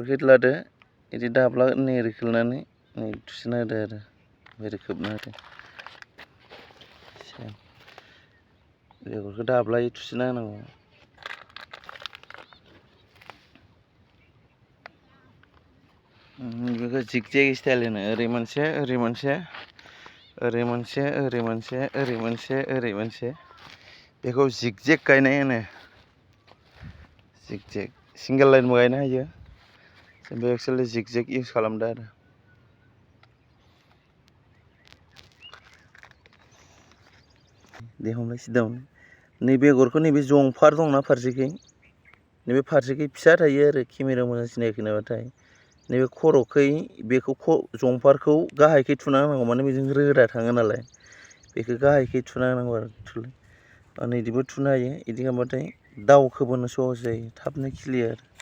बेगरखौ लादो बिदि दाब्ला नै ओरै खोलनानै नै थुसिना होदो आरो ओरै खोबना होदो बेगरखौ दाब्लायै थुसिना होनांगौ बेखौ जिगजेग स्टाइल होनो ओरै मोनसे ओरै मोनसे ओरै मोनसे ओरै मोनसे ओरै मोनसे ओरै मोनसे बेखौ जिगजेग गायनाय होनो जिगजेग सिंगेल लाइनबो गायनो हायो जों बे एक्सुवेलि जिगजेग इउज खालामदों आरो दे हमलाय सिदामोन नै बेगरखौ नैबे जंफार दंना फारसेखै नैबे फारसेखै फिसा थायो आरो केमेरायाव मोजां सिनायाखै नामाथाय नैबे खर'खै बेखौ जंफारखौ गाहायखै थुना होनांगौ माने बेजों रोदा थाङो नालाय बेखौ गाहायखै थुना होनांगौ आरो नै बिदिबो थुनो हायो बिदि खालामबाथाय दावखोबोनो सहस जायो थाबनो खिलियो आरो